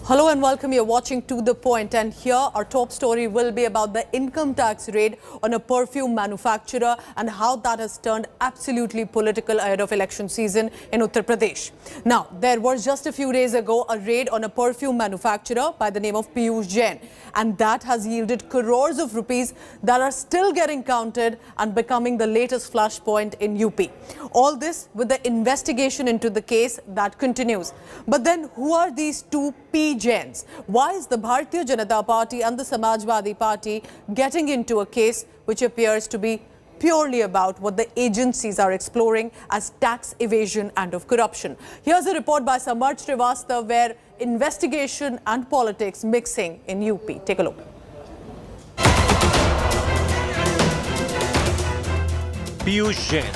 Hello and welcome. You're watching To The Point, and here our top story will be about the income tax raid on a perfume manufacturer and how that has turned absolutely political ahead of election season in Uttar Pradesh. Now, there was just a few days ago a raid on a perfume manufacturer by the name of Piyush Jain, and that has yielded crores of rupees that are still getting counted and becoming the latest flashpoint in UP. All this with the investigation into the case that continues. But then who are these two P Jains? Why is the Bharatiya Janata Party and the Samajwadi Party getting into a case which appears to be purely about what the agencies are exploring as tax evasion and of corruption? Here's a report by Samarth Srivastav where investigation and politics mixing in UP. Take a look. Piyush Jain,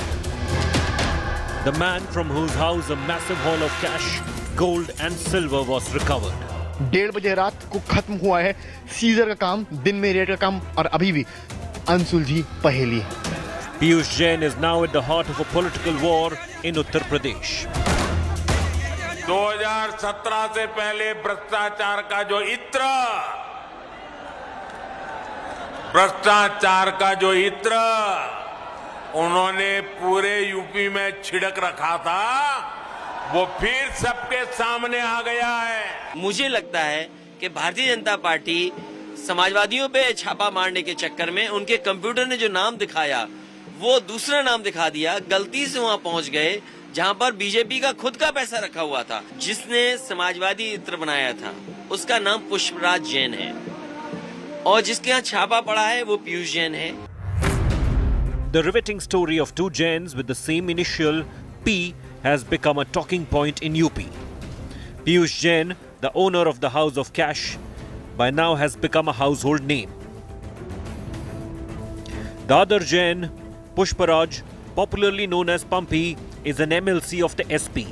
the man from whose house a massive haul of cash, gold and silver was recovered. 1:30 बजे रात को खत्म हुआ है scissor का काम, दिन में रेड का काम, और अभी भी अनसुलझी पहेली। Piyush Jain is now at the heart of a political war in Uttar Pradesh. 2017 से पहले भ्रष्टाचार का जो इत्र उन्होंने पूरे यूपी में छिड़क रखा था, वो फिर सबके सामने आ गया है। मुझे लगता है कि भारतीय जनता पार्टी समाजवादियों पे छापा मारने के चक्कर में उनके कंप्यूटर ने जो नाम दिखाया वो दूसरा नाम दिखा दिया। गलती से वहां पहुंच गए जहां पर बीजेपी का खुद का पैसा रखा हुआ था। जिसने समाजवादी इत्र बनाया था उसका नाम पुष्पराज जैन है और जिसके यहाँ छापा पड़ा है वो पीयूष जैन है। The riveting story of two Jains with the same initial P has become a talking point in UP. Piyush Jain, the owner of the House of Cash, by now has become a household name. The other Jain, Pushparaj, popularly known as Pumpy, is an MLC of the SP,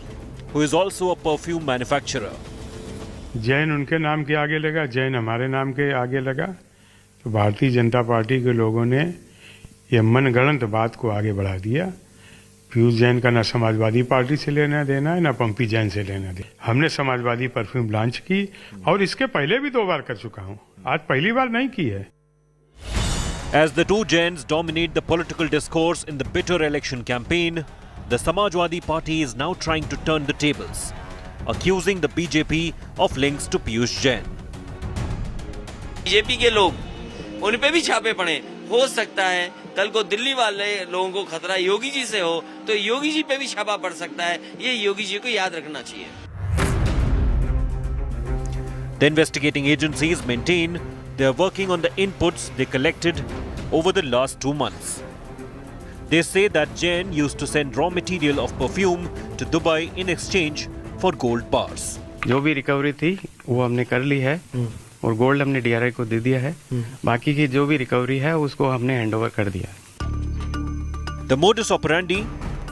who is also a perfume manufacturer. Jain उनके नाम के आगे लगा, जैन हमारे नाम के आगे लगा, तो भारतीय जनता पार्टी के लोगों ने ये मनगढ़ंत बात को आगे बढ़ा दिया। पीयूष जैन का ना समाजवादी पार्टी से लेना देना है ना पंपी जैन से लेना देना। हमने समाजवादी परफ्यूम लॉन्च की और इसके पहले भी 2 बार कर चुका हूँ, आज पहली बार नहीं की है। As the two Jains dominate the political discourse in the bitter election campaign, the Samajwadi Party is now trying to turn the tables, accusing the BJP of links to Piyush Jain. BJP के लोग उन पे भी छापे पड़े। हो सकता है कल को दिल्ली वाले लोगों को खतरा योगी जी से हो तो योगी जी पे भी छापा पड़ सकता है। ये योगी जी को याद रखना चाहिए। The investigating agencies maintain they are working on the inputs they collected over the last 2 months. They say that Jain used to send raw material of perfume to Dubai in exchange for gold bars. जो भी recovery थी वो हमने कर ली है और gold हमने DRI को दे दिया है। बाकी की जो भी रिकवरी है उसको हमने हैंडओवर कर दिया है। The modus operandi,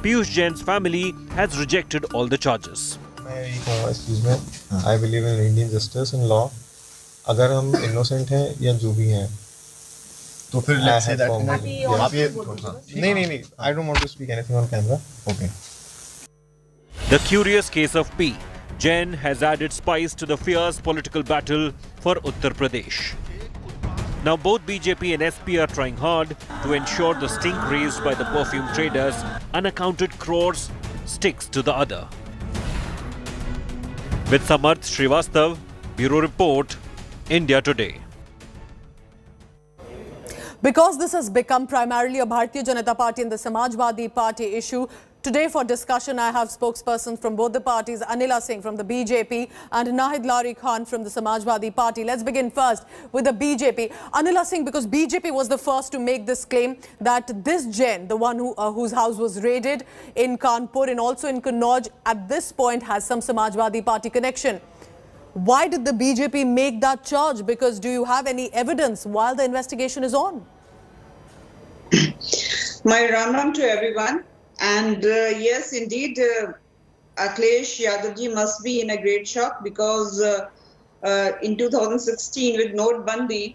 Piyush Jain's family has rejected all the charges. मैं यही कहूँगा इस चीज़ में, I believe in Indian justice and law. अगर हम innocent हैं या जो भी हैं, तो फिर let's say that आप ये नहीं, I don't want to speak anything on camera. Okay. The curious case of P. Jain has added spice to the fierce political battle for Uttar Pradesh. Now both BJP and SP are trying hard to ensure the stink raised by the perfume traders, unaccounted crores, sticks to the other. With Samarth Srivastav, Bureau Report, India Today. Because this has become primarily a Bharatiya Janata Party and the Samajwadi Party issue, today for discussion I have spokespersons from both the parties, Anila Singh from the BJP and Nahid Lari Khan from the Samajwadi Party. Let's begin first with the BJP. Anila Singh, because BJP was the first to make this claim that this Jain, the one whose house was raided in Kanpur and also in Kannauj, at this point has some Samajwadi Party connection. Why did the BJP make that charge? Because do you have any evidence while the investigation is on? My Ram to everyone. And yes, indeed, Akhilesh Yadav ji must be in a great shock because in 2016 with Notbandi,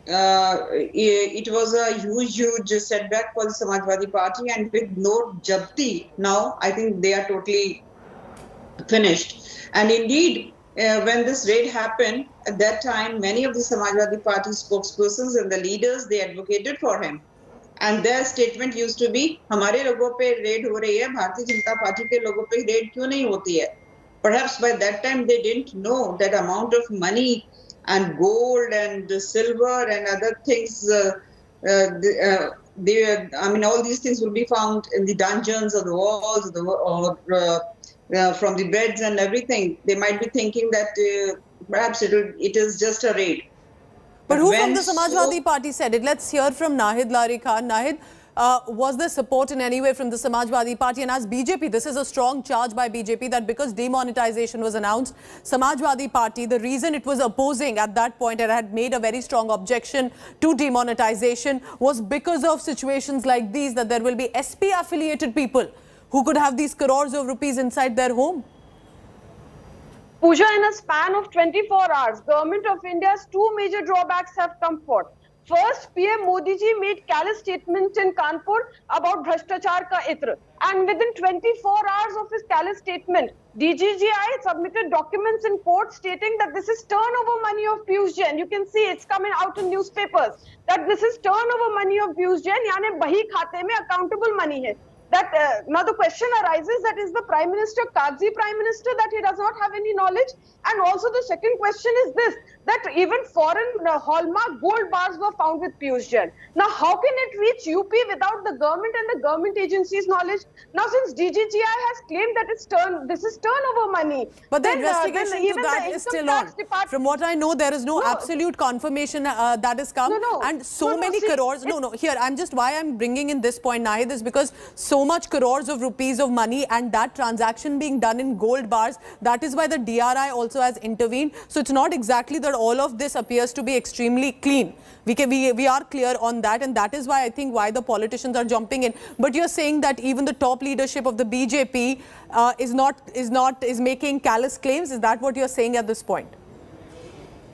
it was a huge setback for the Samajwadi Party, and with Note Jabti, now I think they are totally finished. And indeed, when this raid happened, at that time, many of the Samajwadi Party spokespersons and the leaders, they advocated for him. And their statement used to be, हमारे लोगों पे raid हो रही है, Bharatiya Janata party के लोगों पे raid क्यों नहीं होती है? Perhaps by that time they didn't know that amount of money and gold and silver and other things. I mean, all these things will be found in the dungeons or the walls, from the beds and everything. They might be thinking that perhaps it is just a raid. But who from the Samajwadi Party said it? Let's hear from Nahid Lari Khan. Nahid, was there support in any way from the Samajwadi Party? And as BJP, this is a strong charge by BJP that because demonetization was announced, Samajwadi Party, the reason it was opposing at that point and had made a very strong objection to demonetization was because of situations like these, that there will be SP affiliated people who could have these crores of rupees inside their home. Pooja, in a span of 24 hours, Government of India's two major drawbacks have come forth. First, PM Modi ji made callous statements in Kanpur about Bhrashtachar ka itra. And within 24 hours of his callous statement, DGGI submitted documents in court stating that this is turnover money of Piyush Jain. You can see it's coming out in newspapers that this is turnover money of Piyush Jain, yaani bahi khate mein accountable money hai. That now the question arises, that is the Prime Minister, Kagzi Prime Minister, that he does not have any knowledge? And also the second question is this, that even foreign hallmark gold bars were found with Piyush Jain. Now how can it reach UP without the government and the government agencies' knowledge? Now since DGGI has claimed that this is turnover money. But the investigation to that is still on. From what I know, there is no absolute confirmation that has come. And so many crores. Here, why I'm bringing in this point, Nahid, is because so much crores of rupees of money and that transaction being done in gold bars, that is why the DRI also has intervened. So it's not exactly that all of this appears to be extremely clean. We are clear on that, and that is why I think why the politicians are jumping in. But you're saying that even the top leadership of the BJP is making callous claims. Is that what you're saying at this point?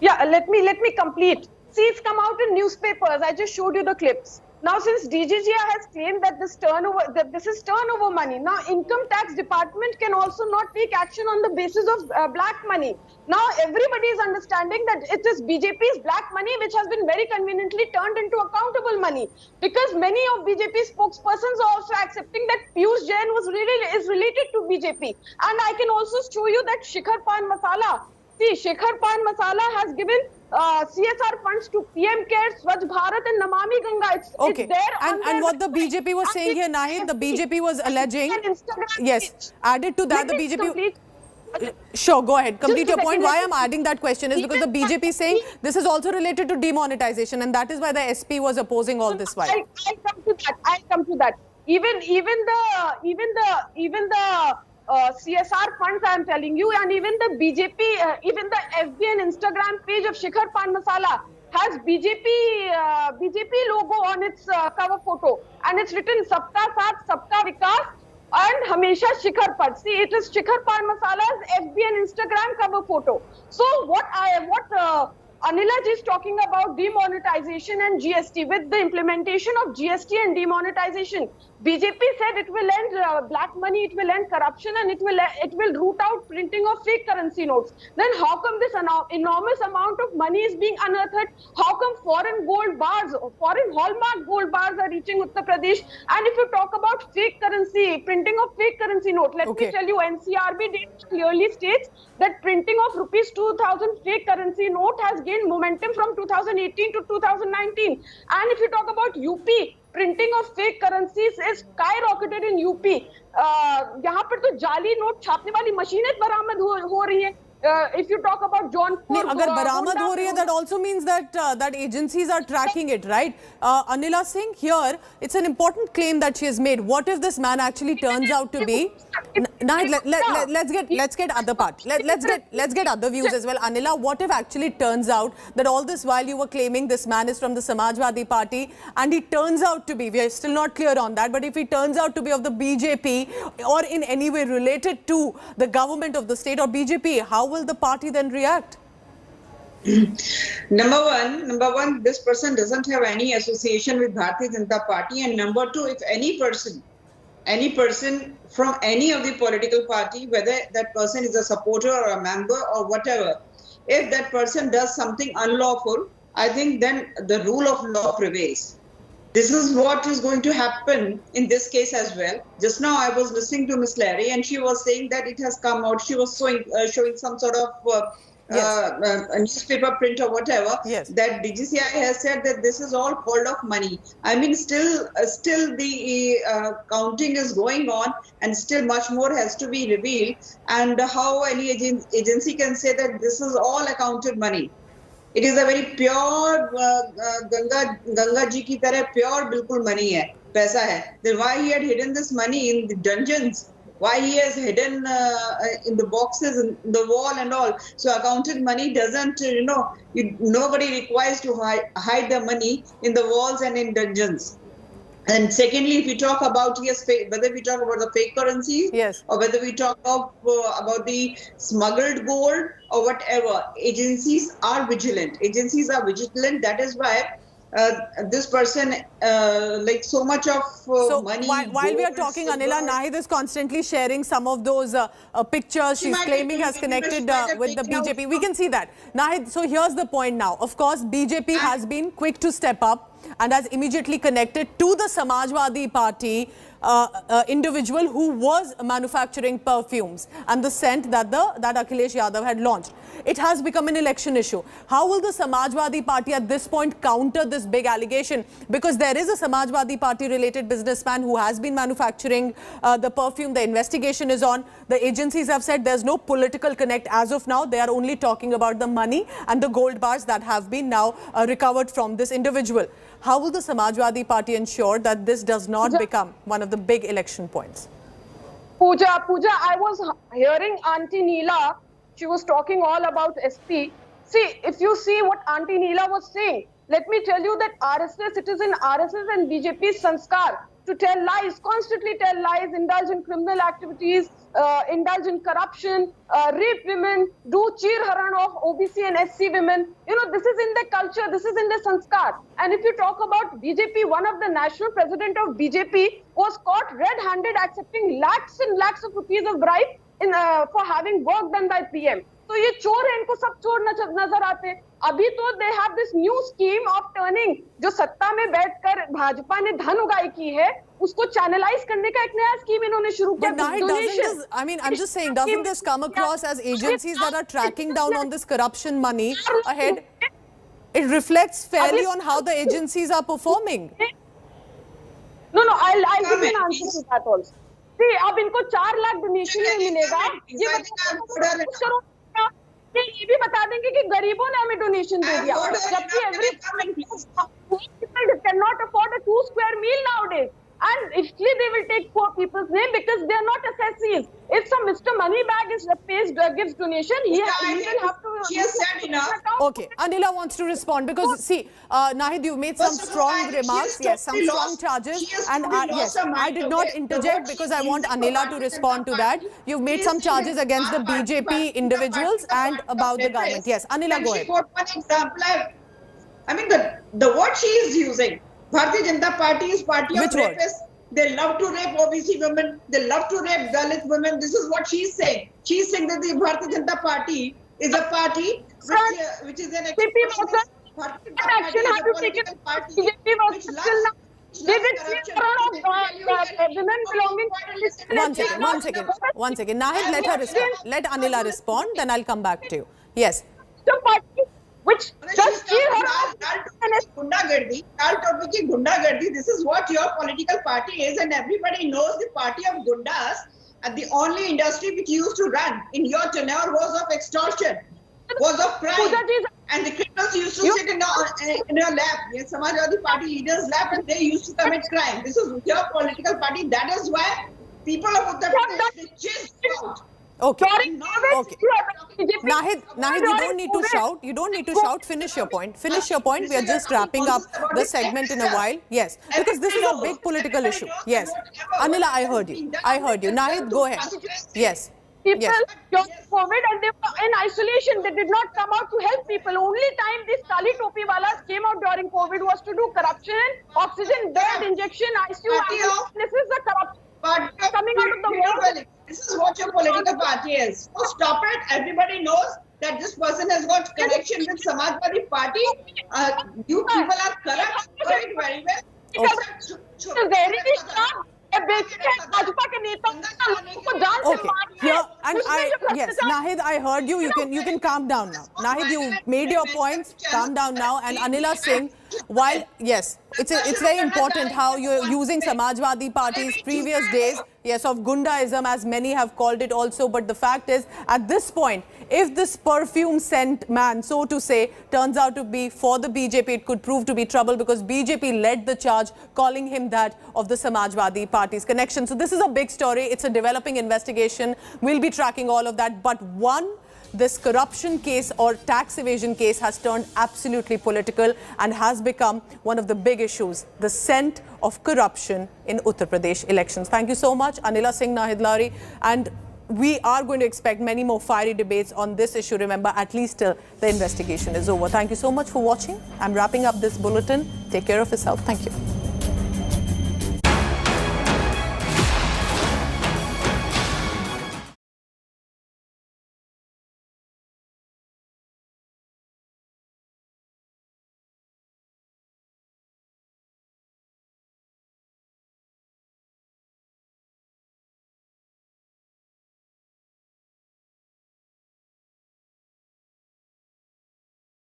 Yeah, let me complete. See, it's come out in newspapers. I just showed you the clips. Now, since DGGI has claimed that this is turnover money, now Income Tax Department can also not take action on the basis of black money. Now, everybody is understanding that it is BJP's black money which has been very conveniently turned into accountable money, because many of BJP spokespersons are also accepting that Piyush Jain is related to BJP. And I can also show you that Shikhar Pan Masala. See, Shikhar Pan Masala has given CSR funds to PM Cares, Swachh Bharat and Namami Ganga. It's there. And what the BJP was saying here, Nahid, the BJP was alleging. Yes, added to that, the BJP. Sure, go ahead. Complete your point. Why I'm adding that question is because the BJP is saying this is also related to demonetization, and that is why the SP was opposing all this while. I'll come to that. Even the CSR funds, I am telling you, and even the BJP, even the FB and Instagram page of Shikhar Pan Masala has BJP logo on its cover photo, and it's written Sabka Saath, Sabka Vikas, and Hamesha Shikhar Pan. See, it is Shikhar Pan Masala's FB and Instagram cover photo. So what Anila ji is talking about demonetization and GST. With the implementation of GST and demonetization, BJP said it will end black money, it will end corruption, and it will root out printing of fake currency notes. Then how come this enormous amount of money is being unearthed? How come foreign gold bars, foreign hallmark gold bars are reaching Uttar Pradesh? And if you talk about fake currency, printing of fake currency note, let me tell you, NCRB data clearly states that printing of rupees 2,000 fake currency note has gained momentum from 2018 to 2019. And if you talk about UP, printing of fake currencies is skyrocketed in UP. यहाँ पर तो जाली note छापने वाली मशीनें बरामद हो रही हैं. If you talk about Jaunpur, अगर बरामद हो रही है, that also means that that agencies are tracking it, right? Anila Singh, here it's an important claim that she has made. What if this man actually turns out to be? Let's get other part. Let's get other views as well. Anila, what if actually turns out that all this while you were claiming this man is from the Samajwadi Party, and he turns out to be, we are still not clear on that, but if he turns out to be of the BJP or in any way related to the government of the state or BJP, how will the party then react? Number one, this person doesn't have any association with Bharatiya Janata Party, and number two, if any person any person from any of the political party, whether that person is a supporter or a member or whatever, if that person does something unlawful, I think then the rule of law prevails. This is what is going to happen in this case as well. Just now I was listening to Ms. Larry and she was saying that it has come out. She was showing some sort of a newspaper print or whatever, that DGCI has said that this is all called off money. I mean, still the counting is going on and still much more has to be revealed. And how any agency can say that this is all accounted money? It is a very pure Ganga ji ki tarah pure bilkul money hai, paisa hai. Then why he had hidden this money in the dungeons? Why he has hidden in the boxes, in the wall and all? So accounted money doesn't, nobody requires to hide the money in the walls and in dungeons. And secondly, if we talk about whether we talk about the fake currencies, or whether we talk about the smuggled gold or whatever, agencies are vigilant. That is why this person, like so much of money. While we are talking, Anila, Nahid is constantly sharing some of those pictures she's claiming has connected with the BJP. We can see that. Nahid, so here's the point now. Of course, BJP has been quick to step up and has immediately connected to the Samajwadi Party individual who was manufacturing perfumes and the scent that Akhilesh Yadav had launched. It has become an election issue. How will the Samajwadi Party at this point counter this big allegation? Because there is a Samajwadi Party related businessman who has been manufacturing the perfume. The investigation is on. The agencies have said there's no political connect as of now. They are only talking about the money and the gold bars that have been now recovered from this individual. How will the Samajwadi Party ensure that this does not become one of the big election points? Pooja, I was hearing Auntie Neela. She was talking all about SP. See, if you see what Auntie Neela was saying, let me tell you that RSS, it is in RSS and BJP's sanskar to tell lies, constantly tell lies, indulge in criminal activities, indulge in corruption, rape women, do cheer haran of OBC and SC women. This is in the culture, this is in the sanskar. And if you talk about BJP, one of the national president of BJP was caught red-handed accepting lakhs and lakhs of rupees of bribe for having work done by PM. तो ये चोर है, इनको सब चोर नजर आते हैं. अभी तो they have this new scheme of turning जो सत्ता में बैठकर भाजपा ने धन उगाई की है उसको चैनलाइज करने का एक नया स्कीम इन्होंने शुरू किया. I mean, I'm just saying, doesn't this come across as agencies that are tracking down on this corruption money ahead? It reflects fairly on how the agencies are performing. No, I'll give you an answer to that also. See, अब इनको 4 lakh donation में मिलेगा. ये भी बता देंगे कि गरीबों ने हमें डोनेशन दे दिया. जबकि every people cannot afford a 2 square meal nowadays. And actually they will take poor people's name because they are not assessees. If some Mr. Moneybag gives donation, he will have to... She has said enough. Okay, Anila wants to respond because, see, Nahid, you made some strong remarks, yes, some strong charges. And yes, I did not interject because I want Anila to respond to that. You've made some charges against the BJP individuals and about the government. Yes, Anila, go ahead. One example, I mean, the word she is using, Bharatiya Janata Party is party of rapists. They love to rape OBC women. They love to rape Dalit women. This is what she's saying. She's saying that the Bharatiya Janata Party is a party which is an action have you taken? BJP was still not. They did women belonging. One second. Nahid, let her respond. Let Anila respond. Then I'll come back to you. Yes. Which just Gundagardi, this is what your political party is, and everybody knows the party of Gundas. And the only industry which used to run in your tenure was of extortion, was of crime, and the criminals used to sit in your lap, in Samajwadi Party leaders' lap, and they used to commit crime. This is your political party. That is why people of Uttar Pradesh they chased out. Okay. Okay. Nahid, you don't need to shout. You don't need to shout. Finish your point. Finish your point. We are just wrapping up the segment in a while. Yes. Because this is a big political issue. Yes. Anila, I heard you. Nahid, go ahead. Yes. People got COVID and they were in isolation. They did not come out to help people. Only time these Kali Topi Walas came out during COVID was to do corruption, oxygen, bed injection, ICU. This is the corruption. But coming out of the wall. this is what your political party is. So stop it. Everybody knows that this person has got connection with Samajwadi Party. You people are corrupt. Know it very well. very sharp. Bhajpa के नेताओं को जान से Okay, here and yes, Nahid, I heard you. You can calm down now. Nahid, you made your points. Calm down now. And Anila Singh, while yes, it's very important how you're using Samajwadi Party's previous days, yes, of Gundaism, as many have called it also. But the fact is, at this point, if this perfume scent man, so to say, turns out to be for the BJP, it could prove to be trouble, because BJP led the charge, calling him that of the Samajwadi Party's connection. So this is a big story. It's a developing investigation. We'll be tracking all of that. But this corruption case or tax evasion case has turned absolutely political and has become one of the big issues, the scent of corruption in Uttar Pradesh elections. Thank you so much, Anila Singh, Nahid Lari. And we are going to expect many more fiery debates on this issue, remember, at least till the investigation is over. Thank you so much for watching. I'm wrapping up this bulletin. Take care of yourself. Thank you.